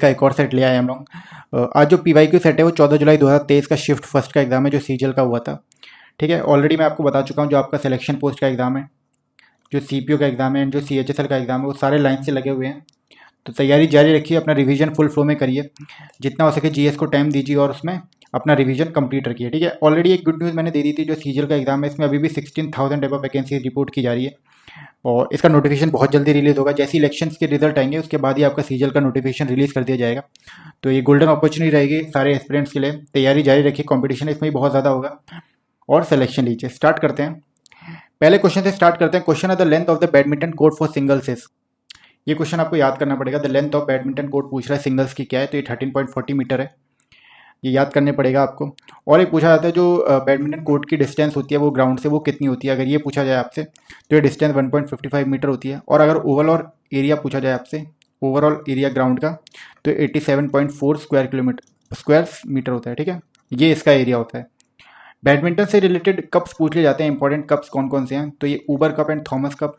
का एक और सेट लिया है हम लोग। आज जो PYQ सेट है वो 14 जुलाई 2023 का शिफ्ट फर्स्ट का एग्जाम है जो CGL का हुआ था। ठीक है, ऑलरेडी मैं आपको बता चुका हूँ जो आपका सिलेक्शन पोस्ट का एग्जाम है, जो CPO का एग्जाम है, जो CHSL का एग्जाम है, वो सारे लाइन से लगे हुए हैं। तो तैयारी जारी रखिए, अपना रिवीजन फुल फ्लो में करिए, जितना हो सके GS को टाइम दीजिए और उसमें अपना रिवीजन कंप्लीट रखिए। ठीक है, ऑलरेडी एक गुड न्यूज़ मैंने दे दी थी, जो CGL का एग्जाम है इसमें अभी भी 16,000 अबव वैकेंसी रिपोर्ट की जा रही है और इसका नोटिफिकेशन बहुत जल्दी रिलीज होगा। जैसे इलेक्शंस के रिजल्ट आएंगे उसके बाद ही आपका CGL का नोटिफिकेशन रिलीज कर दिया जाएगा। तो ये गोल्डन अपॉर्चुनिटी रहेगी सारे एस्पिरेंट्स के लिए। तैयारी जारी रखिए, कंपटीशन इसमें भी बहुत ज़्यादा होगा और सिलेक्शन लीजिए। स्टार्ट करते हैं, पहले क्वेश्चन से स्टार्ट करते हैं। क्वेश्चन है the length of the badminton court for singles is. ये क्वेश्चन आपको याद करना पड़ेगा। The length of badminton court पूछ रहा है सिंगल्स की क्या है, तो ये 13.40 मीटर है, ये याद करने पड़ेगा आपको। और एक पूछा जाता है जो बैडमिंटन कोर्ट की डिस्टेंस होती है वो ग्राउंड से वो कितनी होती है, अगर ये पूछा जाए आपसे तो ये डिस्टेंस 1.55 मीटर होती है। और अगर ओवरऑल एरिया पूछा जाए आपसे, ओवरऑल एरिया ग्राउंड का, तो 87.4 स्क्वायर मीटर होता है। ठीक है, ये इसका एरिया होता है। बैडमिंटन से रिलेटेड कप्स पूछ लिए जाते हैं, इंपॉर्टेंट कप्स कौन कौन से हैं, तो ये Uber cup and Thomas cup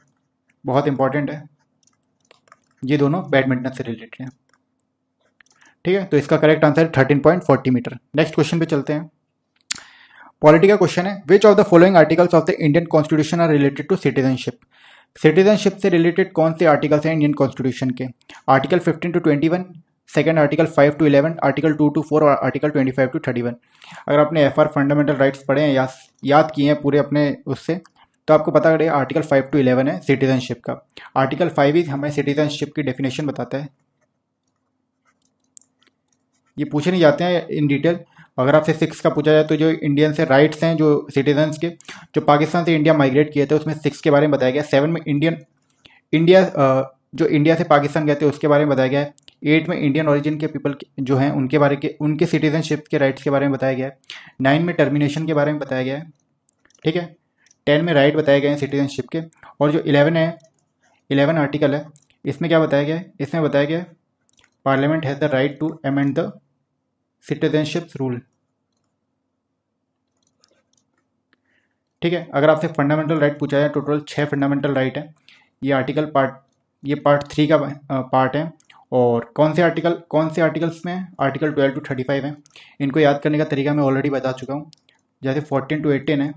बहुत इंपॉर्टेंट है, ये दोनों बैडमिंटन से रिलेटेड हैं। ठीक है, तो इसका correct answer 13.40 meter. Next question पे चलते हैं। पॉलिटी का क्वेश्चन है, which of the following articles of the Indian constitution are related to citizenship. Citizenship से रिलेटेड कौन से आर्टिकल्स हैं इंडियन कॉन्स्टिट्यूशन के? Article 15 to 21, second article 5 to 11, article 2 to 4 और आर्टिकल 25 to 31। अगर आपने FR फंडामेंटल राइट्स पढ़े हैं या याद किए हैं पूरे अपने उससे, तो आपको पता करेगा आर्टिकल 5 to 11 है सिटीजनशिप का। आर्टिकल 5 ही हमें सिटीजनशिप की डेफिनेशन बताता है। ये पूछे नहीं जाते हैं इन डिटेल। अगर आपसे 6 का पूछा जाए तो जो इंडियन से राइट्स हैं जो सिटीजन्स के, जो पाकिस्तान से इंडिया माइग्रेट किए थे, उसमें 6 के बारे में बताया गया। 7 में इंडिया जो इंडिया से पाकिस्तान गए थे उसके बारे में बताया गया है। 8 में इंडियन ओरिजिन के पीपल जो हैं उनके सिटीजनशिप के राइट्स के बारे में बताया गया है। 9 में टर्मिनेशन के बारे में बताया गया है। ठीक है, 10 में राइट बताए गए हैं सिटीजनशिप के। और जो 11 है, 11 आर्टिकल है, इसमें क्या बताया गया है? इसमें बताया गया है parliament has the right to amend the citizenship rule. ठीक है, अगर आपसे फंडामेंटल राइट पूछा जाए, टोटल 6 फंडामेंटल राइट है। ये पार्ट 3 का पार्ट है। और कौन से आर्टिकल्स में है? आर्टिकल 12 to 35 है। इनको याद करने का तरीका मैं ऑलरेडी बता चुका हूँ। जैसे 14 to 18 है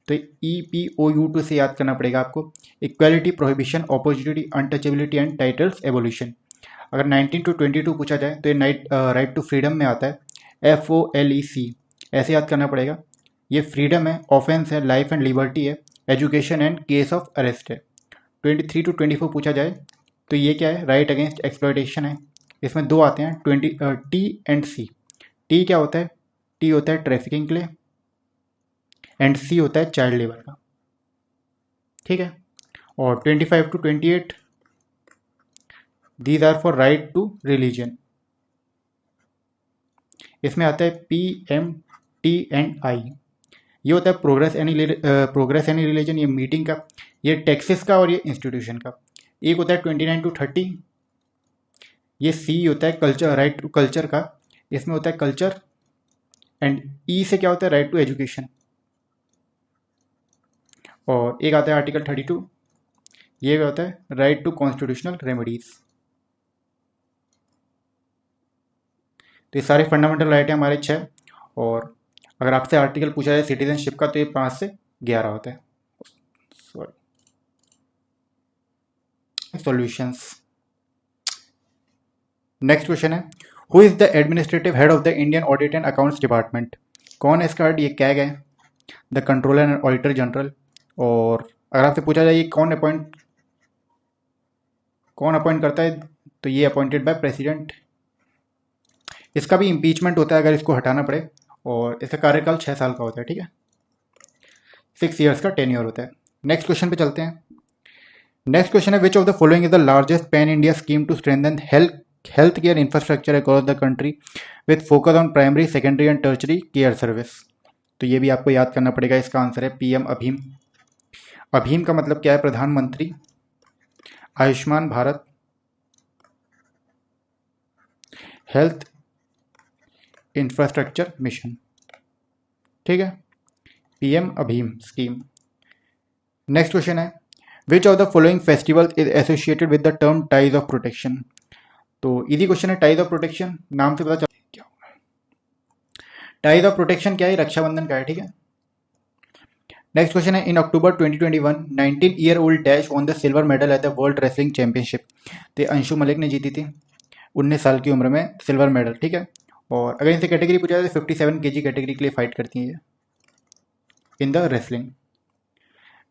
तो EPOU2 से याद करना पड़ेगा आपको। Equality, prohibition, opportunity, untouchability and titles evolution. अगर 19 to 22 पूछा जाए तो ये राइट टू फ्रीडम में आता है, FOLEC, ऐसे याद करना पड़ेगा। ये फ्रीडम है, ऑफेंस है, लाइफ एंड लिबर्टी है, education and case of arrest है। 23 to 24 पूछा जाए तो ये क्या है? राइट अगेंस्ट एक्सप्लॉयटेशन है। इसमें दो आते हैं, T एंड C। T क्या होता है? T होता है ट्रैफिकिंग के लिए एंड C होता है चाइल्ड लेबर का। ठीक है, और 25 to 28 these are for right to religion. इसमें आता है PMT एंड I। ये होता है प्रोग्रेस एनी रिलीजन, ये मीटिंग का, ये टैक्सेस का और ये इंस्टीट्यूशन का। एक होता है 29 to 30, ये C होता है कल्चर, राइट टू कल्चर का, इसमें होता है कल्चर। एंड E से क्या होता है? Right to education. और एक आता है आर्टिकल 32, ये होता है राइट टू कॉन्स्टिट्यूशनल रेमेडीज। तो ये सारे फंडामेंटल राइट है हमारे 6। और अगर आपसे आर्टिकल पूछा जाए सिटीजनशिप का तो ये 5 से 11 होता है। Sorry, solutions. नेक्स्ट क्वेश्चन है, who is the administrative head of the Indian audit and accounts department. कौन है इसका हेड? ये कैग है, the controller and auditor general. और अगर आपसे पूछा जाए कौन अपॉइंट करता है, तो ये अपॉइंटेड बाय प्रेसिडेंट। इसका भी इम्पीचमेंट होता है अगर इसको हटाना पड़े, और इसका कार्यकाल 6 साल का होता है। ठीक है, 6 ईयर्स का टेन्योर होता है। नेक्स्ट क्वेश्चन पे चलते हैं। नेक्स्ट क्वेश्चन है, which of the following is the largest pan India scheme to strengthen health care infrastructure across the country with focus on primary, secondary and tertiary care service. तो ये भी आपको याद करना पड़ेगा। इसका आंसर है PM अभीम। अभीम का मतलब क्या है? प्रधानमंत्री Ayushman Bharat health infrastructure mission. ठीक है, PM अभीम स्कीम। नेक्स्ट क्वेश्चन है, which of the following festival is associated with the term ties of protection. तो इजी क्वेश्चन है, टाइज ऑफ प्रोटेक्शन नाम से पता चल क्या टाइज ऑफ प्रोटेक्शन क्या है, रक्षाबंधन का है, ठीक है। नेक्स्ट क्वेश्चन है, इन अक्टूबर 2021 19 year old dash won the silver medal at the world wrestling championship. तो ये अंशु मलिक ने जीती थी 19 साल की उम्र में सिल्वर मेडल, ठीक है। और अगर इनसे कैटेगरी पूछा जाए तो 57 केजी कैटेगरी के लिए फाइट करती हैं ये in the wrestling.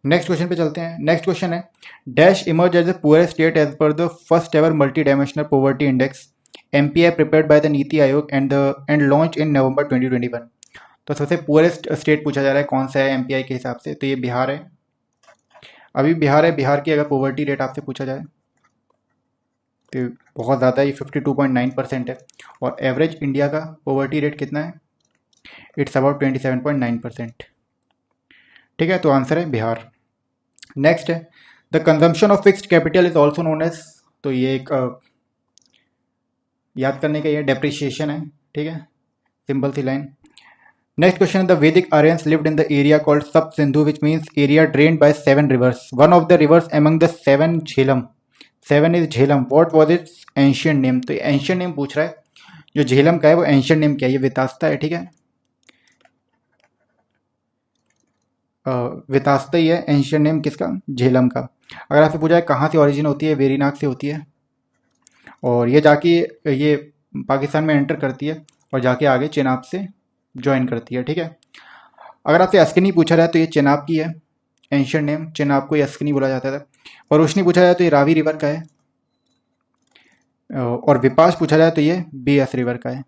Next question पे चलते हैं। नेक्स्ट क्वेश्चन है, dash emerge as the poorest state as per the first ever multi dimensional poverty index MPI prepared by the Niti Aayog and launch in नवंबर 2021। तो सबसे पुअरेस्ट स्टेट पूछा जा रहा है कौन सा है एमपीआई के हिसाब से, तो ये बिहार है। अभी बिहार है, बिहार की अगर पॉवर्टी रेट आपसे पूछा जाए तो बहुत ज़्यादा है, ये 52.9% है। और एवरेज इंडिया का पॉवर्टी रेट कितना है, इट्स अबाउट 27.9%, ठीक है। तो आंसर है बिहार। नेक्स्ट है, the consumption of fixed capital is also known as, तो ये एक याद करने का ये डेप्रिशिएशन है, ठीक है, सिंपल सी line. Next question, the Vedic Aryans lived in the area called Sapta Sindhu which means area drained by 7 rivers, one of the rivers among the 7 Jhelum, 7 is Jhelum, what was its ancient name. तो ancient name पूछ रहा है, जो झेलम का है वो ancient name क्या है, ये वितास्ता है, ठीक है, वितास्ता ही है एंशियंट नेम किसका, झेलम का। अगर आपसे पूछा है कहाँ से ओरिजिन होती है, वेरीनाग से होती है, और ये जाके ये पाकिस्तान में एंटर करती है और जाके आगे चेनाब से ज्वाइन करती है, ठीक है। अगर आपसे अस्कनी पूछा जाए तो ये चेनाब की है एंशियंट नेम, चेनाब को अस्कनी बोला जाता था। और रोशनी पूछा जाए तो ये रावी रिवर का है, और विपाश पूछा जाए तो ये बियास रिवर का है,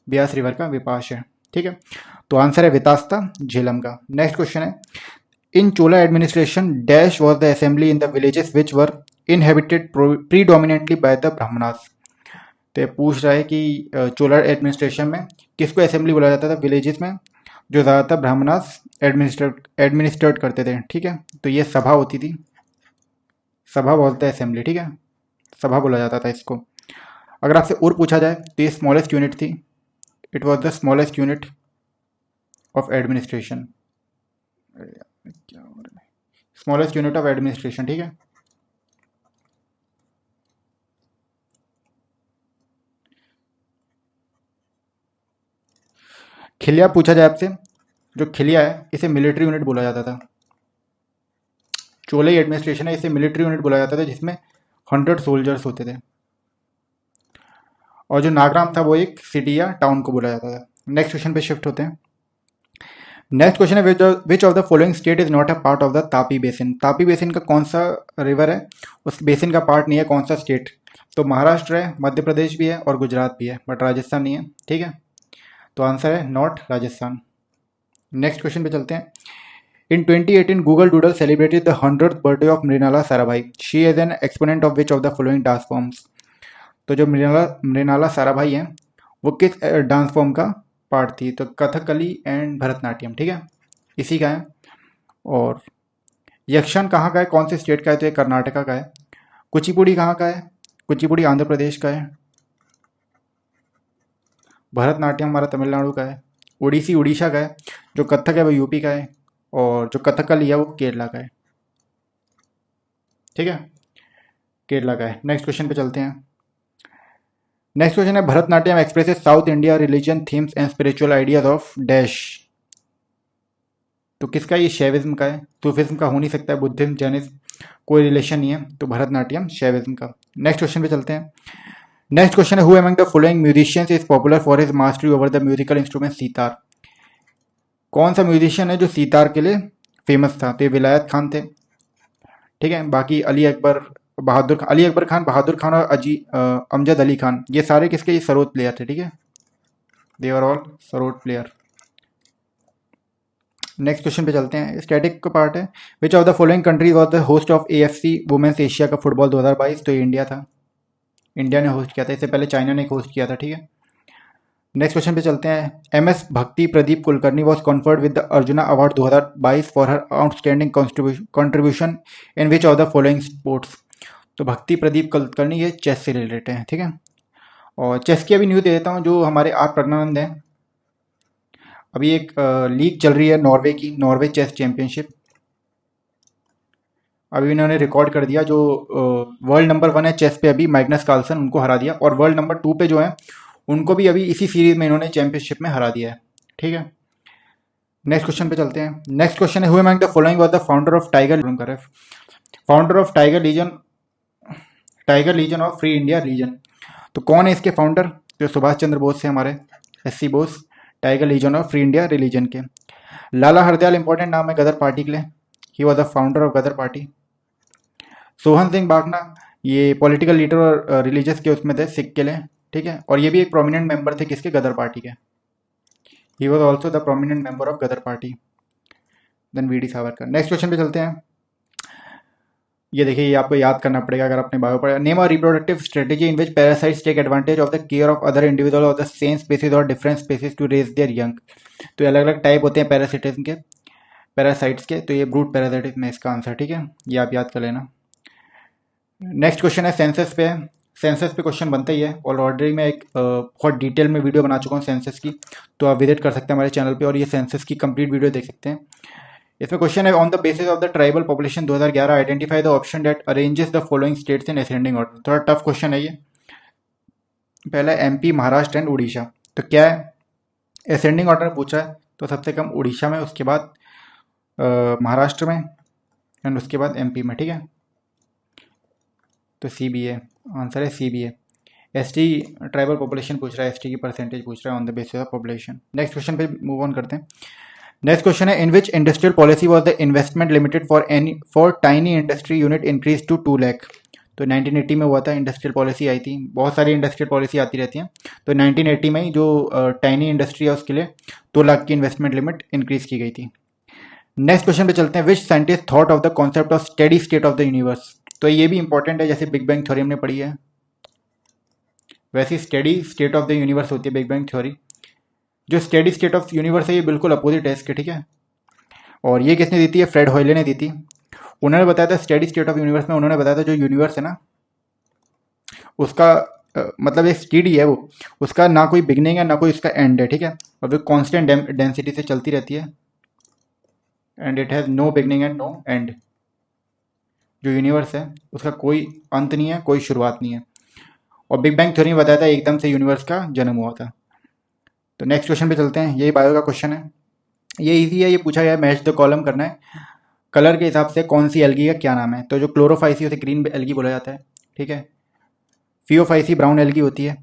बियास रिवर का विपाश है, ठीक है। तो आंसर है वितास्ता झेलम का। नेक्स्ट क्वेश्चन है, in Chola administration dash was the assembly in the villages which were inhabited predominantly by the Brahmanas. तो ये पूछ रहा है कि चोला एडमिनिस्ट्रेशन में किसको असेंबली बोला जाता था, विलेजेस में जो ज़्यादातर ब्राह्मणास एडमिनिस्ट्रेट करते थे, ठीक है। तो ये सभा होती थी, सभा बोलते हैं असेंबली, ठीक है, सभा बोला जाता था इसको। अगर आपसे उर पूछा जाए तो ये स्मॉलेस्ट यूनिट थी, it was the smallest unit of administration, smallest unit of administration, ठीक है। खिलिया पूछा जाए आपसे, जो खिलिया है इसे मिलिट्री यूनिट बोला जाता था, चोले एडमिनिस्ट्रेशन है इसे मिलिट्री यूनिट बोला जाता था जिसमें 100 सोल्जर्स होते थे। और जो नागराम था वो एक सिटी या टाउन को बोला जाता था। नेक्स्ट क्वेश्चन पे शिफ्ट होते हैं। नेक्स्ट क्वेश्चन है, which of the following state is not a part of the Tapi basin. Tapi basin का कौन सा रिवर है उस बेसिन का पार्ट नहीं है, कौन सा स्टेट। तो महाराष्ट्र है, मध्य प्रदेश भी है और गुजरात भी है, बट राजस्थान नहीं है, ठीक है। तो आंसर है नॉट राजस्थान। नेक्स्ट क्वेश्चन पे चलते हैं। In 2018, Google Doodle celebrated the 100th birthday of Mrinala Sarabhai. She is an exponent of which of the following dance forms? तो जो मृणाला साराभाई हैं वो किस डांस फॉर्म का पार्ट थी, तो कथकली एंड भरतनाट्यम, ठीक है, इसी का है। और यक्षगान कहाँ का है, कौन से स्टेट का है, तो ये कर्नाटका का है। कुचिपुड़ी कहाँ का है, कुचिपुड़ी आंध्र प्रदेश का है। भरतनाट्यम हमारा तमिलनाडु का है। ओडिसी उड़ीसा का है। जो कथक है वो यूपी का है, और जो कथकली है वो केरला का है, ठीक है, केरला का है। नेक्स्ट क्वेश्चन पे चलते हैं। नेक्स्ट क्वेश्चन है, Bharatanatyam expresses south India religion themes and spiritual ideas of dash. तो किसका, ये शैविज्म का है, सूफिज्म का हो नहीं सकता है, बुद्धिज्म जैनिज्म कोई रिलेशन नहीं है, तो भरतनाट्यम शैविज्म का। नेक्स्ट क्वेश्चन पे चलते हैं। नेक्स्ट क्वेश्चन है, who among the following musicians is popular for his mastery over the musical instrument sitar. कौन सा म्यूजिशियन है जो सितार के लिए फेमस था, तो ये विलायत खान थे, ठीक है। बाकी अली अकबर खान, बहादुर खान और अमजद अली खान, ये सारे किसके, ये सरोद प्लेयर थे, ठीक है, they are all sarod player. Next question पे चलते हैं, स्टैटिक का पार्ट है। Which of the following countries was the host of AFC women's Asia cup football 2022। तो ये इंडिया था, इंडिया ने होस्ट किया था, इससे पहले चाइना ने होस्ट किया था, ठीक है। नेक्स्ट क्वेश्चन पे चलते हैं। MS भक्ति Pradeep Kulkarni was conferred with the arjuna award 2022 for her outstanding contribution in which of the following sports. तो भक्ति प्रदीप कुलकर्णी ये चेस से रिलेटेड है, ठीक है। और चेस की अभी न्यूज़ दे देता हूँ, जो हमारे आर प्रज्ञानंद हैं, अभी एक लीग चल रही है नॉर्वे की, नॉर्वे चेस चैंपियनशिप, अभी इन्होंने रिकॉर्ड कर दिया, जो वर्ल्ड नंबर 1 है चेस पे अभी मैग्नस कार्लसन, उनको हरा दिया, और वर्ल्ड नंबर 2 पे जो है उनको भी अभी इसी सीरीज में इन्होंने चैंपियनशिप में हरा दिया है। ठीक है, नेक्स्ट क्वेश्चन पे चलते हैं। नेक्स्ट क्वेश्चन है, who among the following was the founder of founder of tiger legion of free India legion. तो कौन है इसके फाउंडर? तो सुभाष चंद्र बोस से, हमारे SC Bose, tiger legion of free India religion के। लाला हरदयाल इंपॉर्टेंट नाम है गदर पार्टी के लिए, he was the founder of Ghadar party. Sohan Singh बागना, ये पॉलिटिकल लीडर और रिलीजियस के उसमें थे, सिख के लिए। ठीक है, और ये भी एक प्रोमिनेंट मेंबर थे किसके? गदर पार्टी के। He was also the prominent member of Ghadar party. Then VD Savarkar. Next question पे चलते हैं। ये देखिए, ये आपको याद करना पड़ेगा अगर आपने बायो पढ़ा। नेम और reproductive strategy in which parasites take advantage of the care of other individual of the same species और different species to raise their young. तो ये अलग अलग टाइप होते हैं पैरासाइटिज्म के, पैरासाइट्स के। तो ये ब्रूट पैरासाइटिज्म है इसका आंसर। ठीक है, ये आप याद कर लेना। नेक्स्ट क्वेश्चन है सेंसस पे है। सेंसस पे क्वेश्चन बनता ही है, और ऑलरेडी मैं एक बहुत डिटेल में वीडियो बना चुका हूँ सेंसस की, तो आप विजिट कर सकते हैं हमारे चैनल पे और ये सेंसस की कंप्लीट वीडियो देख सकते हैं। इसमें क्वेश्चन है, on the basis of the tribal population 2011 identify the option that arranges the following states in ascending order. थोड़ा टफ क्वेश्चन है ये। पहला MP, महाराष्ट्र एंड उड़ीसा। तो क्या है, असेंडिंग ऑर्डर में पूछा है, तो सबसे कम उड़ीसा में, उसके बाद महाराष्ट्र में, एंड उसके बाद MP में। ठीक है, तो CBA आंसर है, CBA। ST ट्राइबल पॉपुलेशन पूछ रहा है, ST की परसेंटेज पूछ रहा है on the basis of population. Next question पे मूव ऑन करते हैं। नेक्स्ट क्वेश्चन है, in which industrial policy was the investment limited for tiny industry unit increase to 2 lakh. तो 1980 में हुआ था, इंडस्ट्रियल पॉलिसी आई थी। बहुत सारी इंडस्ट्रियल पॉलिसी आती रहती हैं, तो 1980 में ही जो टाइनी इंडस्ट्री है उसके लिए 2 लाख की इन्वेस्टमेंट लिमिट इंक्रीज की गई थी। नेक्स्ट क्वेश्चन पे चलते हैं। Which scientist thought of the concept of steady state of the universe. तो ये भी इंपॉर्टेंट है, जैसे बिग बैंग थ्योरी हमने पढ़ी है, वैसी steady state of the universe होती है बिग बैंग थ्योरी। जो स्टेडी स्टेट ऑफ यूनिवर्स है ये बिल्कुल अपोजिट है इसके। ठीक है, और ये किसने दी थी? फ्रेड हॉयले ने दी थी। उन्होंने बताया था स्टेडी स्टेट ऑफ यूनिवर्स में, उन्होंने बताया था जो यूनिवर्स है ना उसका मतलब एक स्टेडी है वो, उसका ना कोई बिगनिंग है ना कोई उसका एंड है। ठीक है, और वो कांस्टेंट डेंसिटी से चलती रहती है, and it has no beginning and no end. जो यूनिवर्स है उसका कोई अंत नहीं है, कोई शुरुआत नहीं है। और बिग बैंग थ्योरी में बताया था एकदम से यूनिवर्स का जन्म हुआ था। तो नेक्स्ट क्वेश्चन पे चलते हैं। यही बायो का क्वेश्चन है, ये इजी है, ये पूछा गया है, मैच द कॉलम करना है। कलर के हिसाब से कौन सी एल्गी का क्या नाम है? तो जो क्लोरोफाइसी उसे ग्रीन एल्गी बोला जाता है। ठीक है, फियोफाइसी ब्राउन एल्गी होती है,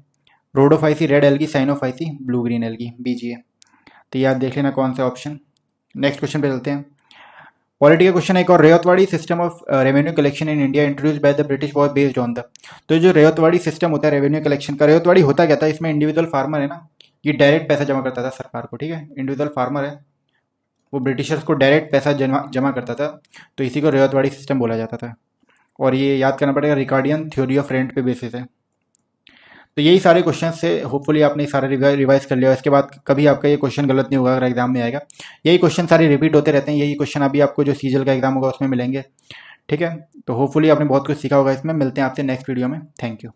Rhodophyceae red algae, Cyanophyceae blue green algae, BGA। तो याद देख लेना कौन सा ऑप्शन। नेक्स्ट क्वेश्चन पे चलते हैं। पॉलिटी का क्वेश्चन है एक और, Ryotwari system of revenue collection in India introduced by the British was based on the. तो जो रेयतवाड़ी सिस्टम होता है रेवेन्यू कलेक्शन का, रेयतवाड़ी होता क्या था? इसमें इंडिविजुअल फार्मर है ना, ये डायरेक्ट पैसा जमा करता था सरकार को। ठीक है, इंडिविजुअल फार्मर है, वो ब्रिटिशर्स को डायरेक्ट पैसा जमा करता था, तो इसी को रेयतवाड़ी सिस्टम बोला जाता था। और ये याद करना पड़ेगा, रिकार्डियन थ्योरी ऑफ रेंट पे बेसिस है। तो यही सारे क्वेश्चन से होपफुली आपने सारे रिवाइज कर लिया। इसके बाद कभी आपका ये क्वेश्चन गलत नहीं होगा अगर एग्जाम में आएगा। यही क्वेश्चन सारे रिपीट होते रहते हैं, यही क्वेश्चन अभी आपको जो सीजल का एग्जाम होगा उसमें मिलेंगे। ठीक है, तो होपफुली आपने बहुत कुछ सीखा होगा इसमें। मिलते हैं आपसे नेक्स्ट वीडियो में। Thank you.